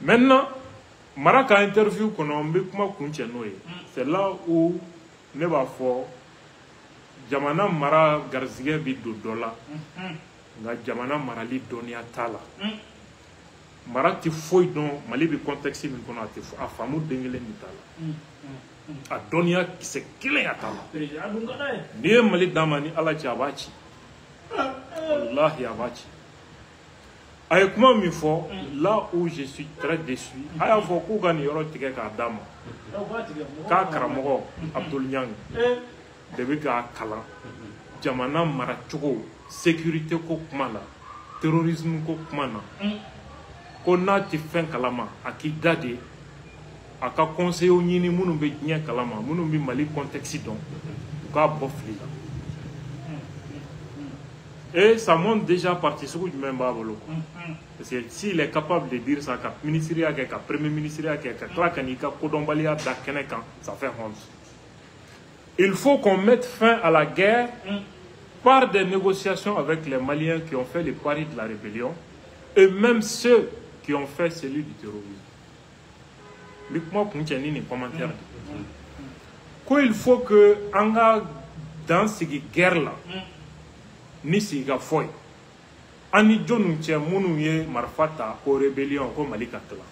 Maintenant, Maraka interview qu'on a c'est là où ne va fort Jamana Mara Garzige Bido Dola, la Jamana Marali Donia Tala. Marati foi don Malibi contexte min kono ati a famu dengele mitala. A Donia qui se kile atala. Ni Mali damani ala chabachi. Wallahi abachi. Avec moi, il faut, là où je suis très déçu, il faut que je fasse un dama. Ka Karamogo, Abdul Nyang, de Kala, Jamana Marachogo, sécurité ko kumala, terrorisme ko kumana, qu'on a fait kalama, à qui dade, à ka conseil au Nini Mounoube Nia Kalama, Mounoube Mali contexte donc, ka bofli. Et ça montre déjà parti sur du même babolo. Parce que s'il est capable de dire ça, qu'un ministère, qu'un premier ministère, qu'un Kodombalia, ça fait honte. Il faut qu'on mette fin à la guerre par des négociations avec les Maliens qui ont fait le pari de la rébellion et même ceux qui ont fait celui du terrorisme. Luc-moi pour une commentaire. Il faut que, dans cette guerre-là, ni siga foy ani jonu che munu ye marfata ko rébellion ko malikatla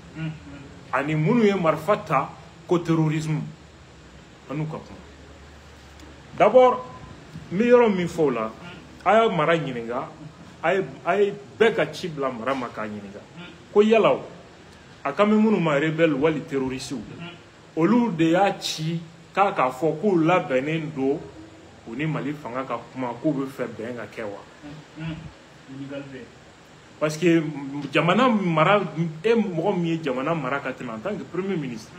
ani munu ye marfata ko terrorisme anu ko d'abord meilleur mi fola aya mara nyininga ay beka chibla mara maka nyininga ko yalaw akame munu ma rebel wali terroriste olu de ya chi ka fo ko la benendo Oni Mali fanga ka kuma ko be fe ben ga kewa parce que jamana mara e mo mi jamana mara ka en tant que premier ministre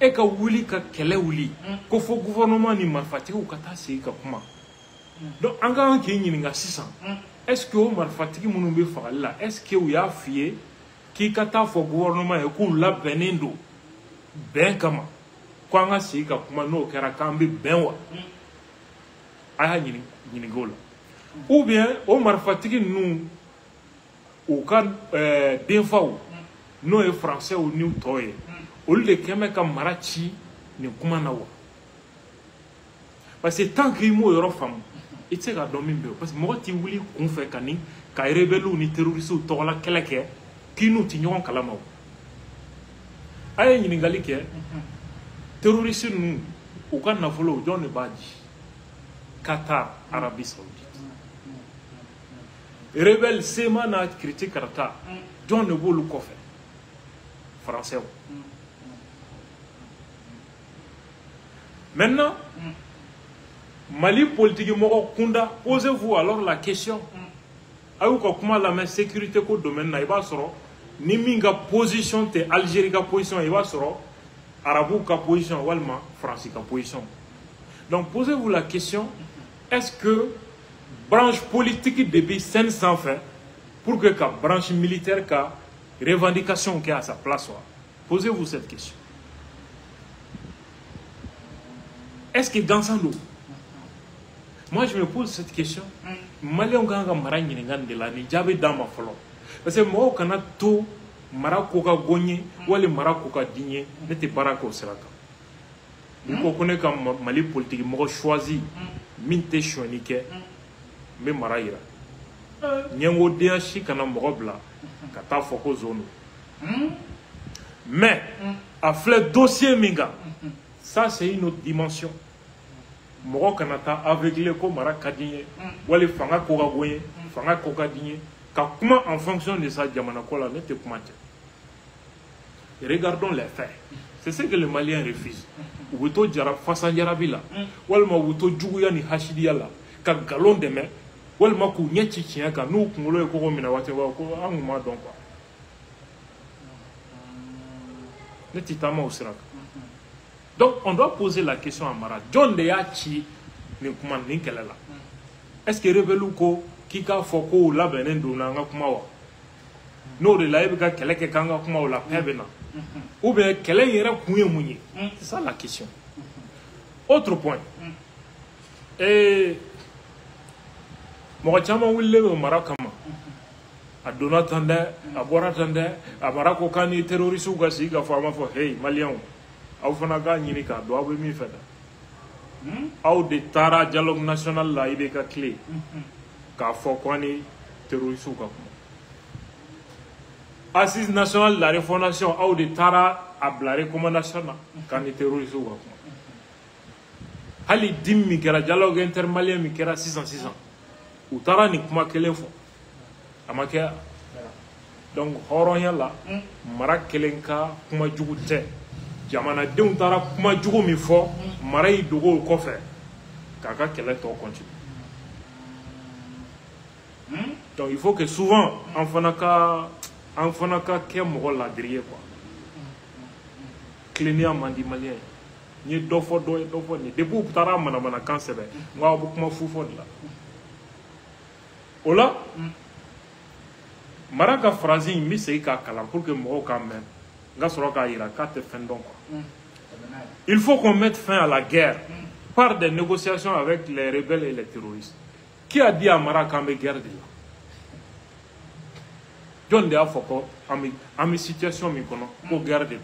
e ka wuli ka kele wuli ko fo gouvernement ni marfati ko kata se ka kuma donc anga ke nyini 600 est-ce que o marfati munu be fa la est-ce que o ya fie ki kata fo gouvernement e ko la benendo ben kama ko anga se ka kuma no kera kambe benwa ou bien au marfatigi nous au cas d'info nous est français ou nous toye au lieu de keme ka marachi ni kumanawa parce que tant que mo yoro fam itse ga domin be parce que mo ti wuli kun fe kani ka rebelu ni terroriste to la keleke ki nous ti nyon kala maw ay ni ngali ke terroriste nous au kan na folo don ne baji Qatar, Arabie Saoudite. Rebelle Sema na critique Qatar. John ne veut le coffre. Français. Maintenant, Mali politique moro kunda, posez-vous alors la question. Ayuka kuma la main sécurité ko domaine na iba soro ni minga position te Algérie ka position iba soro Arabou ka position walma France ka position. Donc posez-vous la question, est-ce que branche politique début scène sans fin pour que la branche militaire ka revendication qui a à sa place soit? Posez-vous cette question. Est-ce que dans ça nous? Moi je me pose cette question. Malien ganga marani ngande la ni jabe dama folo. Parce que moi kana to marako ka gonye wala marako ka dinye nete barako seraka. Il connaît comme Mali politique, moi choisi, minte chonique, mais maraïra. Nyango diachi kana morobla, kata foko zone. Mais, à fleur dossier minga, ça c'est une autre dimension. Moro kanata aveuglé comme marakadinye, wale fanga koga goye, fanga koga dinye, comment en fonction de ça, diamana kola nete kumate. Regardons les faits. C'est ce que les Maliens refusent. Wuto jara fasan jarabila. Walma wuto juguya ni hashidiya la. Ka galon de main. Walma ku nyechi chiya ka nou kungolo ko mina wate wa ko anguma donc quoi. Netitama usiraka. Donc on doit poser la question à Mara. John de yachi ni kuman ni kelela. Est-ce que rebelu ko kika foko la benendo na nga kumawa? No de la ebika keleke kanga kumawa la pebena. Ou bien quelle est c'est ça la question. Autre point. Et Moratama Wille au Marakama. a donna tan dɛ a bɔra tan dɛ a mara ko k'an ni terroriste ka sigi ka fɔ a ma fɔ hey maliyɛnw aw fana k'a ɲini k'a dɔn aw bɛ min fɛ dɛ aw de taara dialogue national la i bɛ ka tile k'a fɔ k'an ni terroriste ka kuma assise nationale de la refondation aw de taara a bila recommandation na k'an ni terroriste ka kuma hali dim min kɛra dialogue intermalien min kɛra sisan u taara nin kuma kelen fɔ a ma kɛ donc hɔrɔnya la mara kelen ka kuma jugu tɛ jamanadenw taara kuma jugu min fɔ mara y'i dogo o kɔfɛ k'a ka kɛlɛ tɔ continue donc il faut que souvent an fana ka kɛ mɔgɔ ladiri ye quoi tilennenya man di maliyɛn ye n ye dɔ fɔ dɔ ye dɔ fɔ nin depuis u taara manamanakan sɛbɛn n ko aw bɛ kuma fu fɔ de la o la mara ka phrase in n bɛ segin k'a kalan pour que mɔgɔw k'a mɛn n ka sɔrɔ k'a jira k'a tɛ fɛn dɔn quoi il faut qu'on mette fin à la guerre par des négociations avec les rebelles et les terroristes qui a dit à mara k'an bɛ guerre de la jɔn de y'a fɔ ko an bɛ situation min kɔnɔ ko guerre de la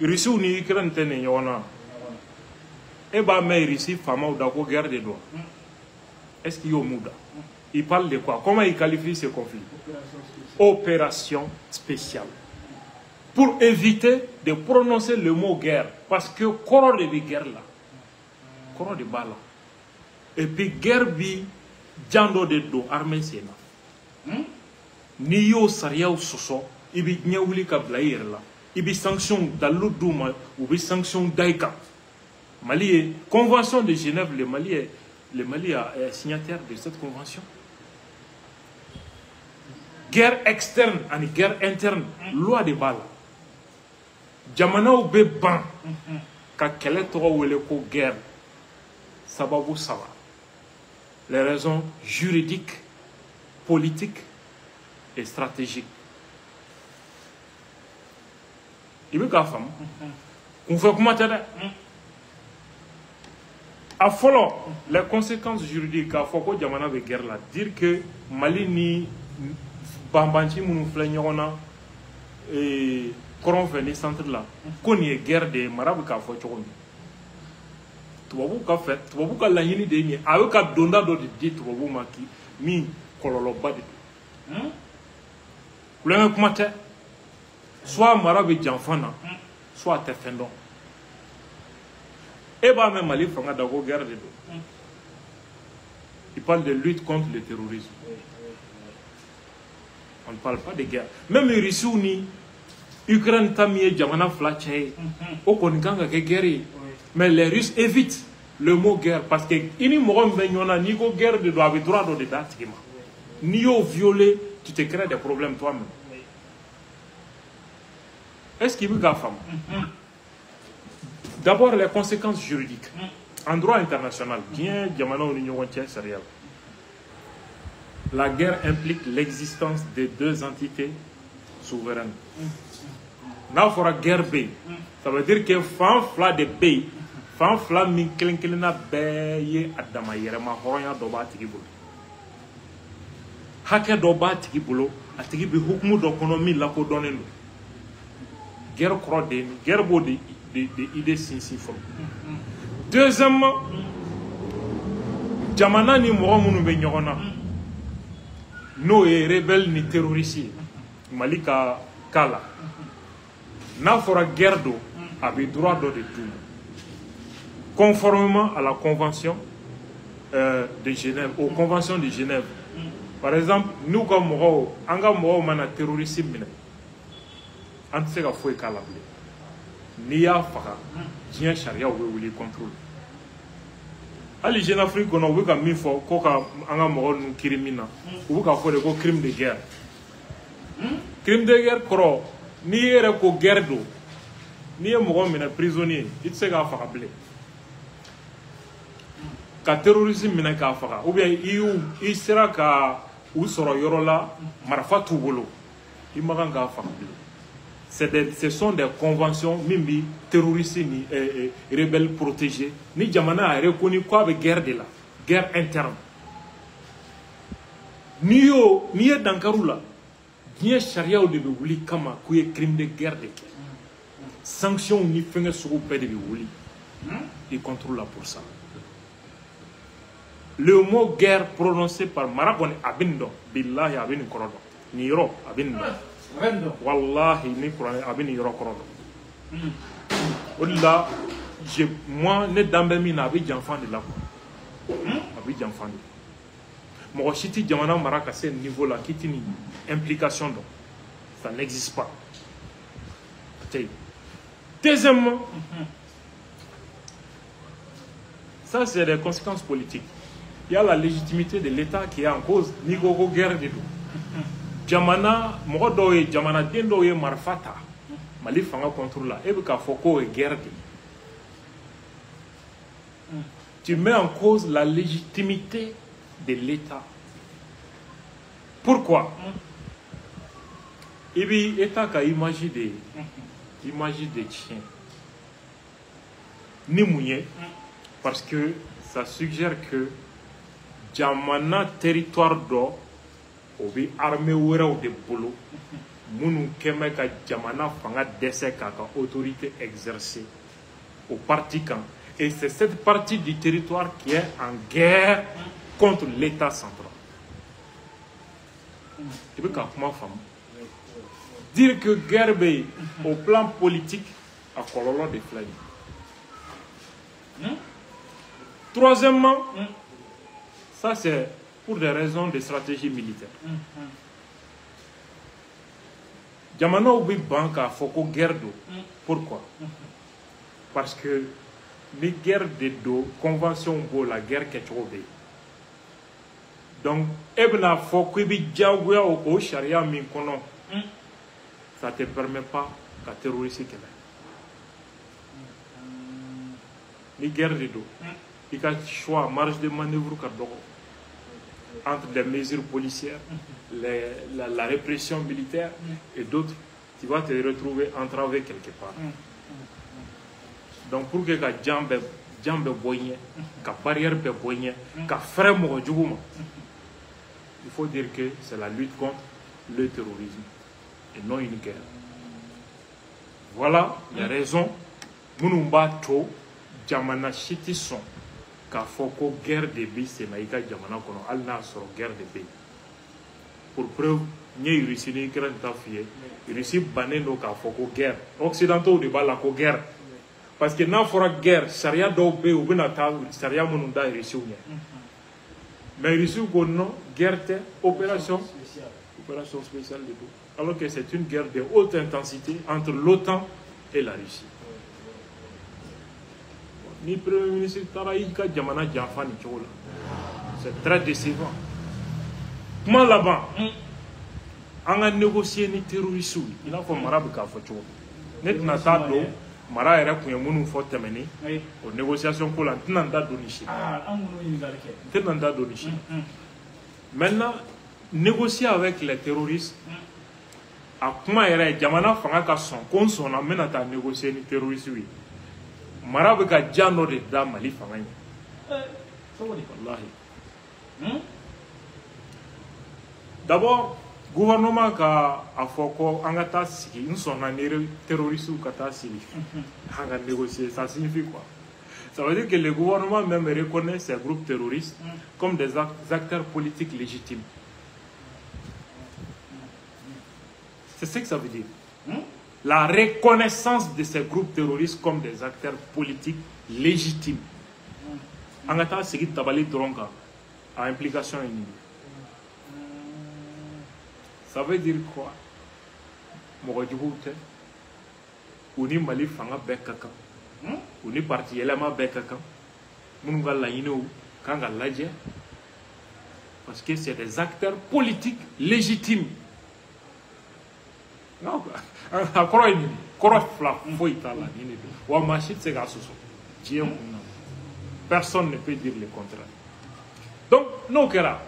Russie ni Ukraine tɛ nin ɲɔgɔn na e b'a mɛn Russie faamaw da ko guerre de don est-ce qu'il y a au Mouda? Il parle de quoi? Comment il qualifie ce conflit? Opération spéciale. Pour éviter de prononcer le mot guerre. Parce que koro de bi guerre là. Koro de bala. Et puis guerre bi jando de do armée sena. Ni yo sariyaw soso ibi nyawuli ka bla yere la. Ibi sanction dalu duma ou bi sanction daika. Mali est convention de Genève, le Mali est signataire de cette convention. Guerre externe et guerre interne, loi de balle. Jamana ou ban ka kele toro wele ko guerre. Sababu sawa. Les raisons juridiques, politiques et stratégiques. Il veut qu'à femme. On fait comment t'aider? A follow les conséquences juridiques à Foko Jamana de guerre là, dire que Mali ni Bambanchi Mounoufle Nyona et Coron Feni centre là, qu'on y ait guerre de Marabu Kafo Choni. Tubabu ka fait, Tubabu ka la yini de ni, avec un donda de dit Tubabu Maki, mi Kololo Badi. Le Kumate, soit Marabu Janfana, soit Tefendon. Et bah même Mali fanga d'ago guerre de dos. Il parle de lutte contre le terrorisme. On ne parle pas de guerre. Même les Russes ni Ukraine tamie jamana flatché. Au Koniganga que guerre. Mais les Russes évitent le mot guerre parce que ini morom venyona ni go guerre de dos avec droit de date. Ni au violé, tu te crées des problèmes toi-même. Est-ce qu'il veut gaffe femme? D'abord, les conséquences juridiques. En droit international, bien, la guerre implique l'existence de deux entités souveraines. Là, il faudra guerre B. Ça veut dire que Fanfla de B, Fanfla Minklinkelina Beye Adama Yerema Horoya Doba Tigibolo. Hake Doba Tigibolo, a Tigibi Hukmu d'Okonomi Lako Doneno. Guerre Crode, guerre Bodi. Des idées sinsiformes. Deuxièmement, Jamana ni Mohamou Benyona. No est rebelle ni terroriste. Malika Kala. N'a fera guerre d'eau avec droit d'eau de tout. Conformément à la convention de Genève, aux conventions de Genève. Par exemple, nous comme Moho, Anga Moho mana terroriste mine. Antsega foué Kala. Ni y'a faga diɲɛ sariya u bɛ wuli contrôle hali Jeune Afrique kɔnɔ u bɛ ka min fɔ ko ka an ka mɔgɔ ninnu kiri min na u bɛ ka fɔ de ko crime de guerre crime de guerre kɔrɔ n'i yɛrɛ ko guerre don n'i ye mɔgɔ minɛ prisonnier i tɛ se k'a faga bilen ka terroriste minɛ k'a faga ou bien i sera ka u sɔrɔ yɔrɔ la marifa t'u bolo i ma kan k'a faga bilen. Ce sont des conventions mimbi terroristes ni rebelles protégés. Ni Jamana a reconnu quoi avec guerre de la guerre interne. n'i ye dankaru la diɲɛ sariyaw de bɛ wuli kama k'u ye crime de guerre de kɛ sanctions ni fɛngɛ sugu bɛɛ de bɛ wuli ils contrôlent la pour ça. Le mot guerre prononcé par Mara kɔni a bɛ nin dɔn billahi a bɛ nin kɔrɔ dɔn nin yɔrɔ a bɛ nin dɔn wallahi ni kuranɛ a bɛ nin yɔrɔ kɔrɔ dɔn o de la moi ne dan bɛ min na a bɛ janfa de la quoi a bɛ janfa de la mɔgɔ si tɛ jamana mara ka se niveau la k'i tɛ nin implication dɔn ça n'existe pas. Deuxièmement, ça c'est des conséquences politiques. Il y a la légitimité de l'État qui est en cause. Ni gogo guerre de tout. Jamana, mɔgɔ dɔw ye jamanaden dɔw ye marifa ta Mali fanga contrôle la e bɛ k'a fɔ k'o ye guerre de. Tu mets en cause la légitimité de l'État. Pourquoi? Et puis, l'État a imagé des chiens. Ni mouillé, parce que ça suggère que Jamana territoire d'or, ou bien armée ou de bolo, mounou keme ka Jamana fanga dessé ka autorité exercée au parti camp. Et c'est cette partie du territoire qui est en guerre contre l'État central. Tu veux comment femme dire que guerre au plan politique a colonne de flingue. Troisièmement, ça c'est pour des raisons de stratégie militaire. Jamana oubli banque faut qu'on guerre d'eau. Pourquoi? Parce que les guerres de dos, convention pour la guerre qui est trop belle. Donc, ebna faut que bi diaouya au charia min kono. Ça ne te permet pas de terroriser quelqu'un. Les guerres de dos. Il y a choix, marge de manœuvre entre les mesures policières, la répression militaire et d'autres. Tu vas te retrouver entravé quelque part. Donc pour que la jambe boigne, la barrière boigne, la frein il faut dire que c'est la lutte contre le terrorisme et non une guerre. Voilà les raisons. Mounumba to jamana chiti son ka foko guerre de bi c'est naïka jamana kono al na soro guerre de bi. Pour preuve, ni Russie ni Ukraine ta fié, Russie bané no ka foko guerre. Occidentaux de bala ko guerre. Parce que n'a fora guerre, charia do be ou bena ta charia monunda Russie ou mais Russie ko non guerre te opération spéciale de tout. Alors que c'est une guerre de haute intensité entre l'OTAN et la Russie. Ni Premier ministre Taraïka Djamana Djafani Tchola. C'est très décevant. Comment là-bas, on a négocié les terroristes. Il a fait Marabe Kafocho. Net Natado, Mara era Kuyamunu Fortemene, aux négociations pour la Tenanda Donichi. Tenanda Donichi. Maintenant, négocier avec les terroristes. A kuma yɛrɛ jamana fanga ka sɔn ko n sɔnna n bɛna taa négocier ni terroristes ye mara bɛ ka jan dɔ de da Mali fanga ye wallahi. D'abord gouvernement ka a fɔ ko an ka taa sigi n sɔnna ni terroristes ka taa sigi an ka négocier ça signifie quoi? Ça veut dire que le gouvernement même reconnaît ces groupes terroristes comme des acteurs politiques légitimes. C'est ce que ça veut dire. La reconnaissance de ces groupes terroristes comme des acteurs politiques légitimes. En attendant, c'est que Tabali Dronga a implication unie. Ça veut dire quoi? Morodjouté, Uni Mali Fanga Bekaka, Uni Parti Elama Bekaka, Munga Laino, Kanga Ladje, parce que c'est des acteurs politiques légitimes. Non, personne ne peut dire le contraire. Donc, non, que là,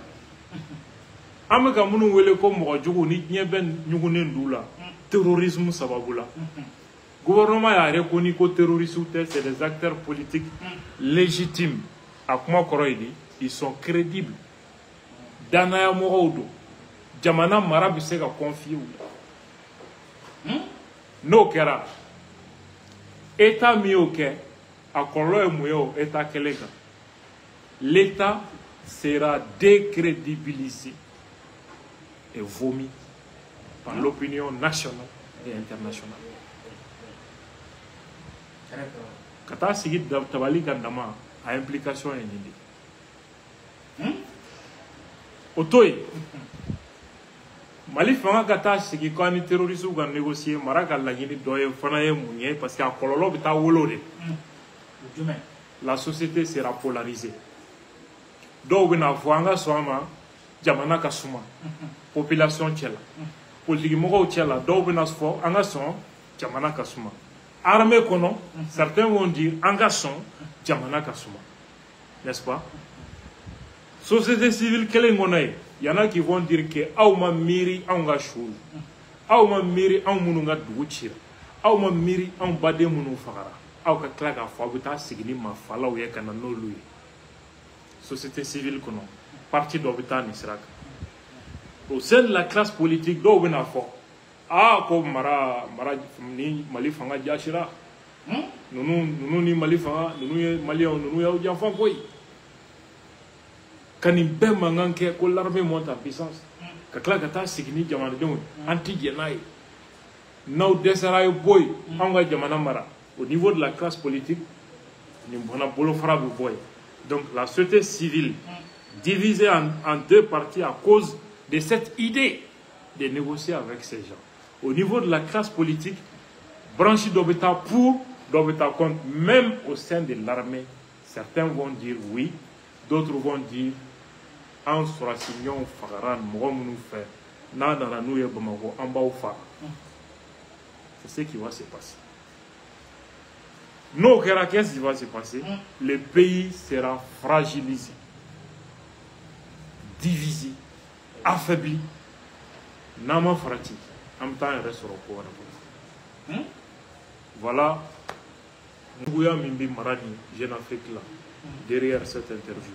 Amaka Mounou Wele comme Moradjou, ni Ben Nugunendula, terrorisme Sababula. Gouvernement a reconnu que terroristes, c'est des acteurs politiques légitimes. À comment ils sont crédibles. danaya mɔgɔw don jamana mara bɛ se ka confier u la n'o kɛra état min y'o kɛ a kɔlɔlɔ ye mun ye o état kɛlen kan l'état sera décrédibilisé et vomi par l'opinion nationale et internationale. Ka taa sigi tabali ka dama a implication ye nin de o to yen Mali fanga ka taa sigi ko ani terroristes ka négocier mara ka laɲini dɔ ye fana ye mun ye parce que a kɔlɔlɔ bɛ taa wolo de la société sera polarisée dɔw bɛna fɔ an ka sɔn a ma jamana ka suma population cɛ la politique mɔgɔw cɛ la dɔw bɛna fɔ an ka sɔn jamana ka suma armée kɔnɔ certains vont dire an ka sɔn jamana ka suma n'est-ce pas société civile kelen kɔnɔ ye y en a qui vont dire que aw ma miiri anw ka su aw ma miiri anw minnu ka dugu cira aw ma miiri anw baden minnu fagara aw ka tila k'a fɔ aw bɛ taa sigi ni mafalaw ye ka na n'olu ye société civile kɔnɔ parti dɔ bɛ taa nin sira kan au sein de la classe politique dɔw bɛna fɔ ko mara ni Mali fanga jasira ninnu ni Mali fanga ninnu ye maliyɛnw ninnu y'aw janfa koyi ka nin bɛɛ mankan kɛ ko l'armée monte en puissance ka tila ka taa sigi ni jamanadenw an ti jɛ n'a ye n'aw dɛsɛra ye bɔ yen anw ka jamana mara au niveau de la classe politique nin bɔnna bolofara bɛ bɔ yen donc la société civile divisée en deux parties à cause de cette idée de négocier avec ces gens. Au niveau de la classe politique, branche d'Obeta pour, d'Obeta contre, même au sein de l'armée, certains vont dire oui, d'autres vont dire en sera signon fagaran, nous faire, n'a dans la nouille Bamako, en bas au phare. C'est ce qui va se passer. Non, qu'est-ce qui va se passer? Le pays sera fragilisé, divisé, affaibli. Nama Farati, en même temps, il reste au pouvoir. Voilà, Ngouya Mimbi Marani, Jeune Afrique là, derrière cette interview.